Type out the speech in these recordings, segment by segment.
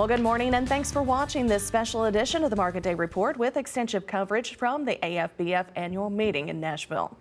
Well, good morning and thanks for watching this special edition of the Market Day Report with extensive coverage from the AFBF annual meeting in Nashville.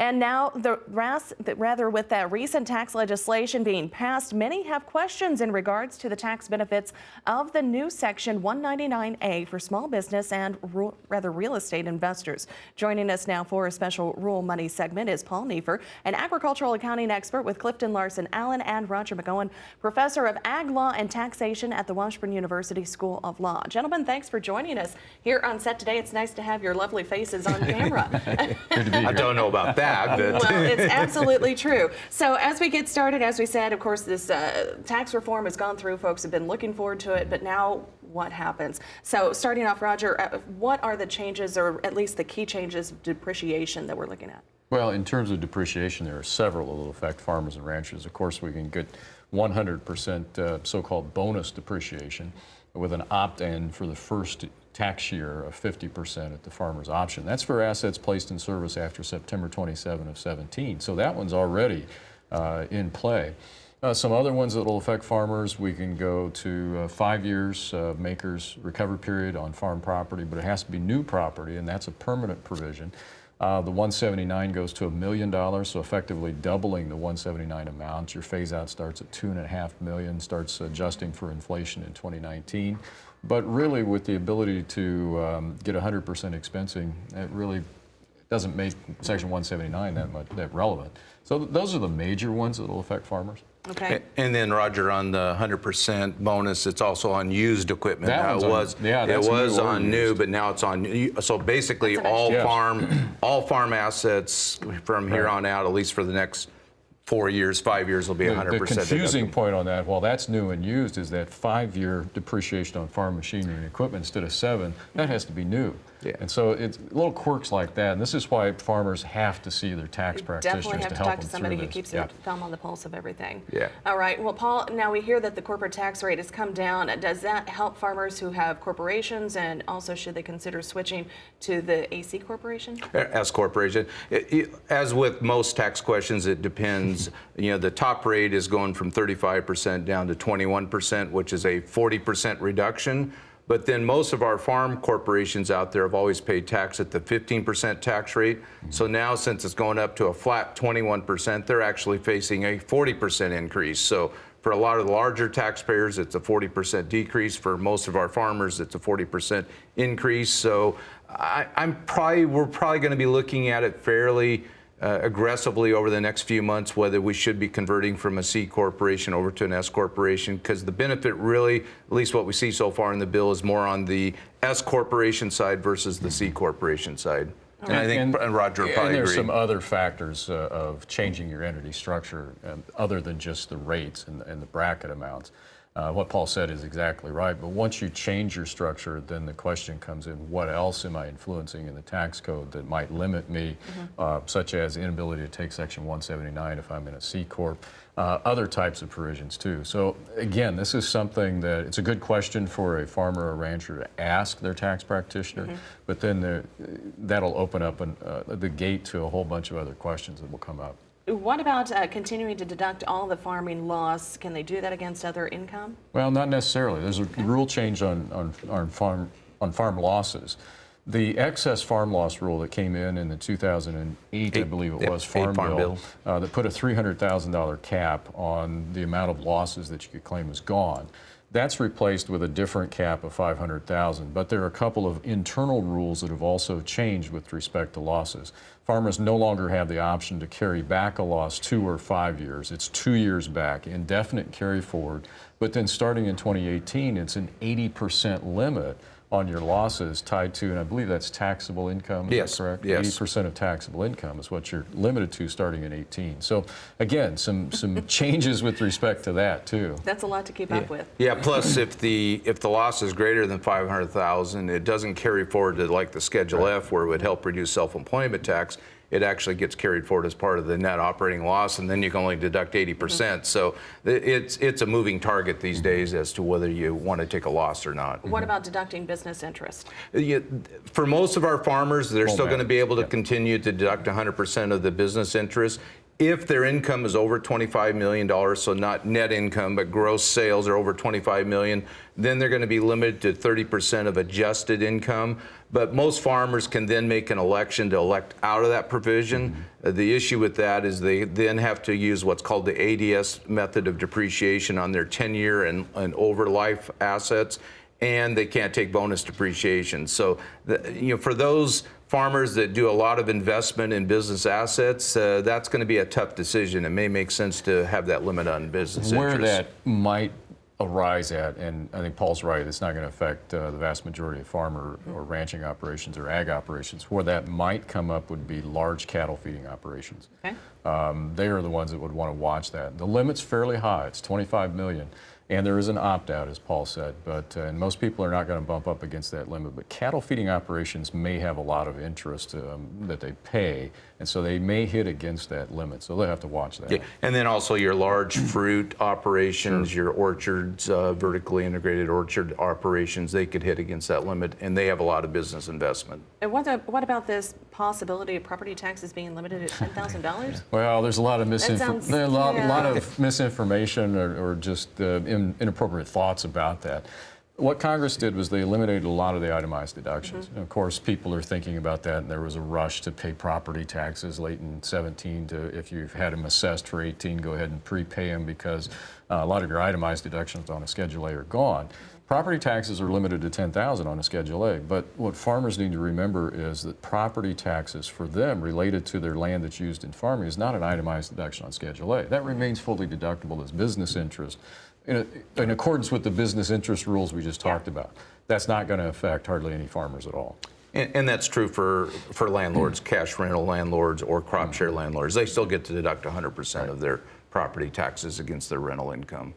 And now, with that recent tax legislation being passed, many have questions in regards to the tax benefits of the new Section 199A for small business and real estate investors. Joining us now for a special Rural Money segment is Paul Neiffer, an agricultural accounting expert with Clifton, Larson, Allen, and Roger McEowen, professor of Ag Law and Taxation at the Washburn University School of Law. Gentlemen, thanks for joining us here on set today. It's nice to have your lovely faces on camera. I don't know about that. Well, it's absolutely true. So as we get started, as we said, of course, this tax reform has gone through. Folks have been looking forward to it, but now what happens? So starting off, Roger, what are the changes, or at least the key changes of depreciation that we're looking at? Well, in terms of depreciation, there are several that will affect farmers and ranchers. Of course, we can get 100% so-called bonus depreciation with an opt-in for the first tax year of 50% at the farmer's option. That's for assets placed in service after September 27 of 17. So that one's already in play. Some other ones that will affect farmers, we can go to 5 years maker's recovery period on farm property, but it has to be new property, and that's a permanent provision. The 179 goes to $1 million, so effectively doubling the 179 amount. Your phase out starts at $2.5 million, starts adjusting for inflation in 2019. But really, with the ability to get 100% expensing, it really doesn't make Section 179 that relevant. So those are the major ones that will affect farmers. Okay. And then, Roger, on the 100% bonus, it's also on used equipment. That it was on new, but now it's on. So basically, all farm assets from here on out, at least for the next 4 years, 5 years, will be 100%. The confusing point on that, while that's new and used, is that 5-year depreciation on farm machinery and equipment instead of 7, that has to be new. Yeah. And so it's little quirks like that, and this is why farmers have to see their tax practitioners to help them through this. Definitely have to talk to somebody who keeps their thumb on the pulse of everything. Yeah. All right. Well, Paul, now we hear that the corporate tax rate has come down. Does that help farmers who have corporations, and also should they consider switching to the AC corporation? S corporation. As with most tax questions, it depends. You know, the top rate is going from 35% down to 21%, which is a 40% reduction. But then most of our farm corporations out there have always paid tax at the 15% tax rate. So now, since it's going up to a flat 21%, they're actually facing a 40% increase. So for a lot of the larger taxpayers, it's a 40% decrease. For most of our farmers, it's a 40% increase. So we're probably going to be looking at it fairly aggressively over the next few months, whether we should be converting from a C corporation over to an S corporation, because the benefit really, at least what we see so far in the bill, is more on the S corporation side versus the C corporation side. And I think Roger would probably agree. There's some other factors of changing your entity structure other than just the rates and the bracket amounts. What Paul said is exactly right, but once you change your structure, then the question comes in, what else am I influencing in the tax code that might limit me, such as inability to take Section 179 if I'm in a C Corp, other types of provisions too. So again, this is something that, it's a good question for a farmer or rancher to ask their tax practitioner, but then that'll open up the gate to a whole bunch of other questions that will come up. What about continuing to deduct all the farming loss? Can they do that against other income? Well, not necessarily. There's a rule change on farm losses. The excess farm loss rule that came in the 2008, I believe it was, Farm Bill, that put a $300,000 cap on the amount of losses that you could claim as gone. That's replaced with a different cap of $500,000, but there are a couple of internal rules that have also changed with respect to losses. Farmers no longer have the option to carry back a loss 2 or 5 years. It's 2 years back, indefinite carry forward, but then starting in 2018, it's an 80% limit on your losses tied to, and I believe that's taxable income, is that correct? Yes. 80% of taxable income is what you're limited to starting in 18. So again, some changes with respect to that too. That's a lot to keep up with. Yeah, plus if the loss is greater than $500,000, it doesn't carry forward to like the Schedule F, where it would help reduce self-employment tax. It actually gets carried forward as part of the net operating loss, and then you can only deduct 80%. So it's a moving target these days as to whether you want to take a loss or not. What about deducting business interest? For most of our farmers, they're still going to be able to continue to deduct 100% of the business interest. If their income is over $25 million, so not net income, but gross sales are over $25 million, then they're going to be limited to 30% of adjusted income. But most farmers can then make an election to elect out of that provision. The issue with that is they then have to use what's called the ADS method of depreciation on their 10-year and over life assets, and they can't take bonus depreciation. So, for those farmers that do a lot of investment in business assets, that's going to be a tough decision. It may make sense to have that limit on business Where interest. that might arise at, and I think Paul's right, it's not going to affect the vast majority of farmer or ranching operations or ag operations. Where that might come up would be large cattle feeding operations. Okay. They are the ones that would want to watch that. The limit's fairly high. It's 25 million. And there is an opt-out, as Paul said, but and most people are not going to bump up against that limit. But cattle feeding operations may have a lot of interest that they pay, and so they may hit against that limit. So they'll have to watch that. Yeah. And then also your large fruit operations, your orchards, vertically integrated orchard operations, they could hit against that limit, and they have a lot of business investment. And what about this possibility of property taxes being limited at $10,000? Well, there's a lot of sounds- a lot yeah. of misinformation or just inappropriate thoughts about that. What Congress did was they eliminated a lot of the itemized deductions. And of course, people are thinking about that, and there was a rush to pay property taxes late in 17 to, if you've had them assessed for 18, go ahead and prepay them because a lot of your itemized deductions on a Schedule A are gone. Property taxes are limited to $10,000 on a Schedule A, but what farmers need to remember is that property taxes for them related to their land that's used in farming is not an itemized deduction on Schedule A. That remains fully deductible as business interest in accordance with the business interest rules we just talked about. That's not going to affect hardly any farmers at all. And that's true for landlords, cash rental landlords or crop share landlords. They still get to deduct 100% of their property taxes against their rental income.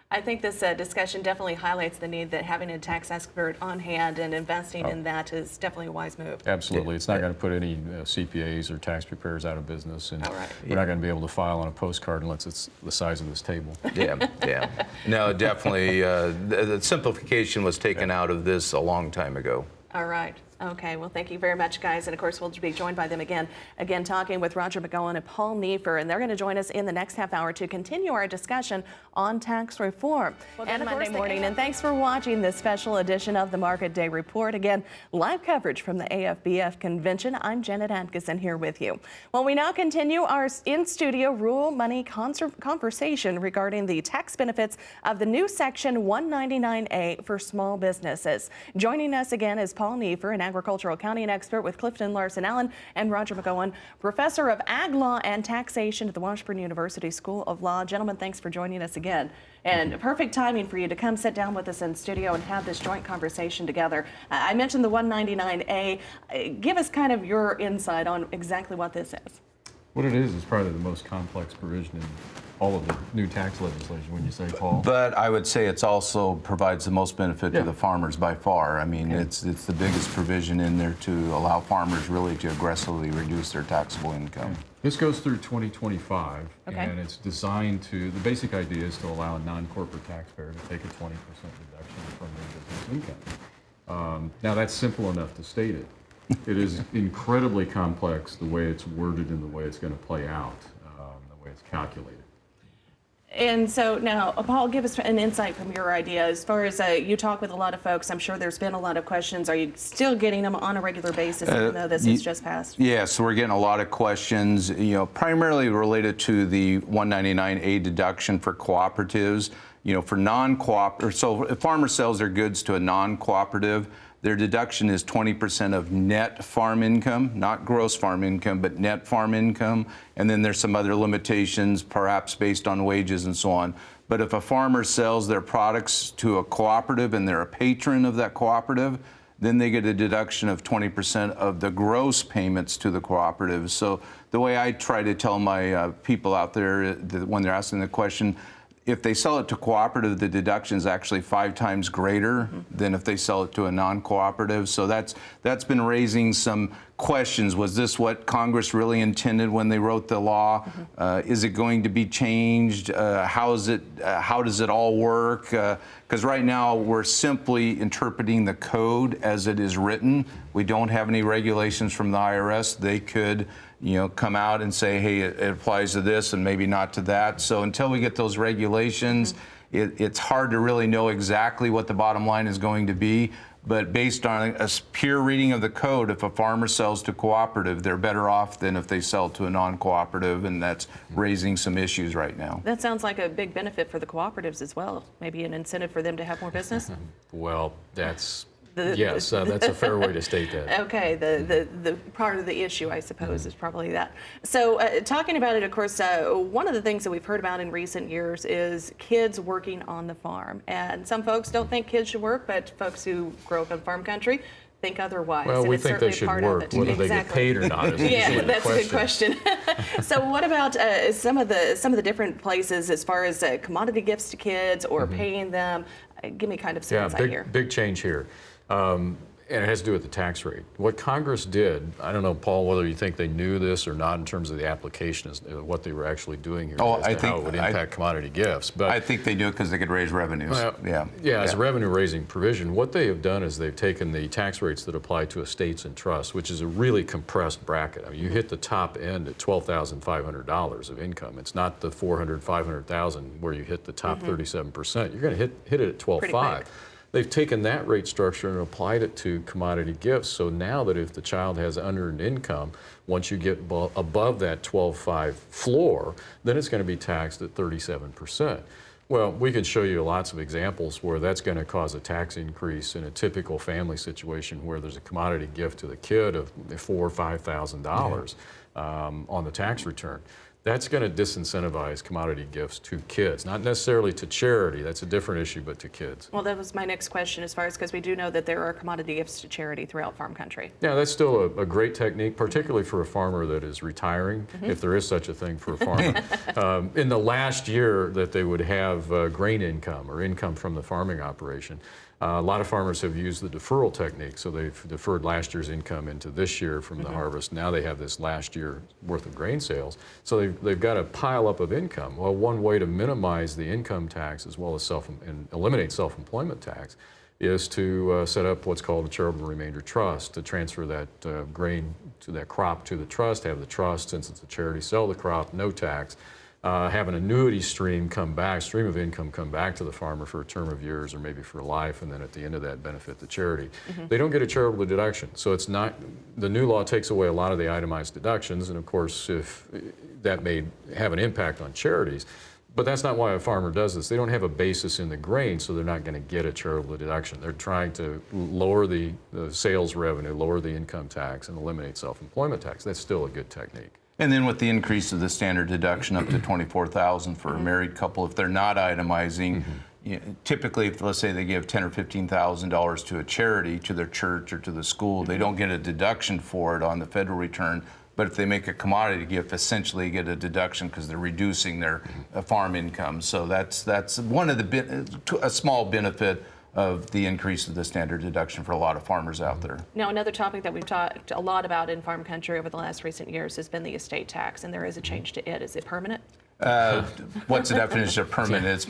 I think this discussion definitely highlights the need that having a tax expert on hand and investing in that is definitely a wise move. Absolutely. It's not going to put any CPAs or tax preparers out of business, and we're not going to be able to file on a postcard unless it's the size of this table. Yeah. No, definitely. The simplification was taken out of this a long time ago. All right. Okay, well, thank you very much, guys. And of course, we'll be joined by them again talking with Roger McEowen and Paul Neiffer, and they're going to join us in the next half hour to continue our discussion on tax reform. Well, and Monday morning, and thanks for watching this special edition of the Market Day Report. Again, live coverage from the AFBF convention. I'm Janet Adkison here with you. Well, we now continue our in-studio rural money conversation regarding the tax benefits of the new Section 199A for small businesses. Joining us again is Paul Neiffer, an agricultural accounting expert with Clifton, Larson, Allen, and Roger McEowen, professor of ag law and taxation at the Washburn University School of Law. Gentlemen, thanks for joining us again. And perfect timing for you to come sit down with us in studio and have this joint conversation together. I mentioned the 199A. Give us kind of your insight on exactly what this is. What it is probably the most complex provision in all of the new tax legislation, when you say, Paul. But I would say it's also provides the most benefit to the farmers by far. I mean, it's the biggest provision in there to allow farmers really to aggressively reduce their taxable income. This goes through 2025, and it's designed to, the basic idea is to allow a non-corporate taxpayer to take a 20% reduction from their business income. Now, that's simple enough to state it. It is incredibly complex the way it's worded and the way it's going to play out, the way it's calculated. And so now, Paul, give us an insight from your idea. As far as you talk with a lot of folks, I'm sure there's been a lot of questions. Are you still getting them on a regular basis, even though this has just passed? Yeah, so we're getting a lot of questions, primarily related to the 199A deduction for cooperatives. For non-cooperative, so if farmer sells their goods to a non-cooperative, their deduction is 20% of net farm income, not gross farm income, but net farm income. And then there's some other limitations, perhaps based on wages and so on. But if a farmer sells their products to a cooperative and they're a patron of that cooperative, then they get a deduction of 20% of the gross payments to the cooperative. So the way I try to tell my people out there when they're asking the question, if they sell it to cooperative, the deduction is actually 5 times greater than if they sell it to a non-cooperative. So that's been raising some questions. Was this what Congress really intended when they wrote the law? Is it going to be changed? How does it all work? Because right now we're simply interpreting the code as it is written. We don't have any regulations from the IRS. They could, come out and say, hey, it applies to this and maybe not to that. So until we get those regulations, it's hard to really know exactly what the bottom line is going to be. But based on a pure reading of the code, if a farmer sells to cooperative, they're better off than if they sell to a non-cooperative, and that's raising some issues right now. That sounds like a big benefit for the cooperatives as well. Maybe an incentive for them to have more business? Well, that's a fair way to state that. Okay, the part of the issue, I suppose, is probably that. So talking about it, of course, one of the things that we've heard about in recent years is kids working on the farm. And some folks don't think kids should work, but folks who grow up in farm country think otherwise. Well, and we it's think they certainly should part of work, it. whether they get Exactly. paid or not is Yeah, usually the that's a good question. So what about some of the different places as far as commodity gifts to kids or paying them? Give me kind of some insight here. Big change here. And it has to do with the tax rate. What Congress did, I don't know, Paul, whether you think they knew this or not in terms of the application, is what they were actually doing here, how it would impact commodity gifts. But I think they do it because they could raise revenues. As a revenue-raising provision, what they have done is they've taken the tax rates that apply to estates and trusts, which is a really compressed bracket. I mean, you hit the top end at $12,500 of income. It's not the $400,000, $500,000 where you hit the top 37%. You're going to hit it at $12,500. They've taken that rate structure and applied it to commodity gifts. So now that if the child has unearned income, once you get above that 12.5 floor, then it's going to be taxed at 37%. Well, we can show you lots of examples where that's going to cause a tax increase in a typical family situation where there's a commodity gift to the kid of $4,000 or $5,000 on the tax return. That's going to disincentivize commodity gifts to kids, not necessarily to charity. That's a different issue, but to kids. Well, that was my next question as far as, because we do know that there are commodity gifts to charity throughout farm country. Yeah, that's still a great technique, particularly for a farmer that is retiring, if there is such a thing for a farmer. In the last year that they would have grain income or income from the farming operation, a lot of farmers have used the deferral technique, so they've deferred last year's income into this year from the harvest. Now they have this last year worth of grain sales, so they've got a pile up of income. Well, one way to minimize the income tax as well as and eliminate self-employment tax is to set up what's called a charitable remainder trust, to transfer that grain to that crop to the trust, have the trust, since it's a charity, sell the crop, no tax. Have an annuity stream of income come back to the farmer for a term of years or maybe for life, and then at the end of that benefit the charity. They don't get a charitable deduction, so it's not, the new law takes away a lot of the itemized deductions, and of course if that may have an impact on charities, but that's not why a farmer does this. They don't have a basis in the grain, so they're not going to get a charitable deduction. They're trying to lower the sales revenue, lower the income tax, and eliminate self-employment tax. That's still a good technique. And then with the increase of the standard deduction up to $24,000 for a married couple, if they're not itemizing, typically, if let's say they give $10,000 or $15,000 to a charity, to their church or to the school, they don't get a deduction for it on the federal return. But if they make a commodity gift, essentially get a deduction because they're reducing their farm income. So that's one of a small benefit of the increase of the standard deduction for a lot of farmers out there. Now, another topic that we've talked a lot about in farm country over the last recent years has been the estate tax, and there is a change to it. Is it permanent? What's the definition of permanent? It's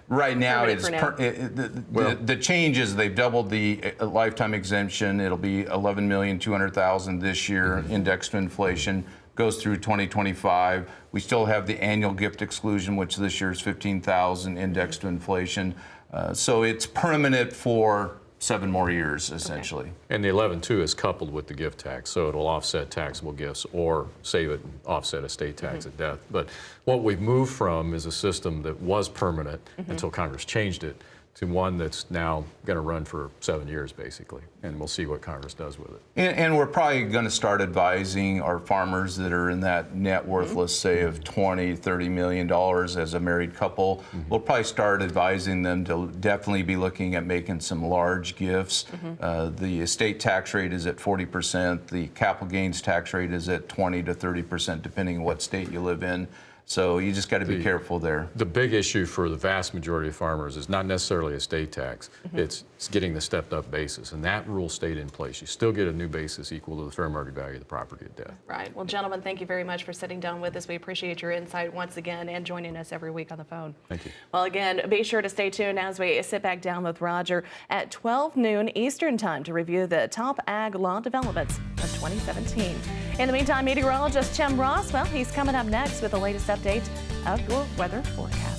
right now. The change is they've doubled the lifetime exemption. It'll be $11,200,000 this year, indexed to inflation. Goes through 2025. We still have the annual gift exclusion, which this year is $15,000, indexed to inflation. So it's permanent for 7 more years, essentially. Okay. And the 11.2 is coupled with the gift tax, so it'll offset taxable gifts or save it and offset estate tax at death. But what we've moved from is a system that was permanent until Congress changed it to one that's now going to run for 7 years, basically. And we'll see what Congress does with it. And we're probably going to start advising our farmers that are in that net worth, let's say, of $20, $30 million as a married couple. We'll probably start advising them to definitely be looking at making some large gifts. The estate tax rate is at 40%. The capital gains tax rate is at 20 to 30%, depending on what state you live in. So you just got to be careful there. The big issue for the vast majority of farmers is not necessarily a state tax, it's getting the stepped up basis, and that rule stayed in place. You still get a new basis equal to the fair market value of the property at death. Right. Well, gentlemen, thank you very much for sitting down with us. We appreciate your insight once again and joining us every week on the phone. Thank you. Well, again, be sure to stay tuned as we sit back down with Roger at 12 noon Eastern Time to review the top ag law developments of 2017. In the meantime, meteorologist Tim Ross, well, he's coming up next with the latest update of your weather forecast.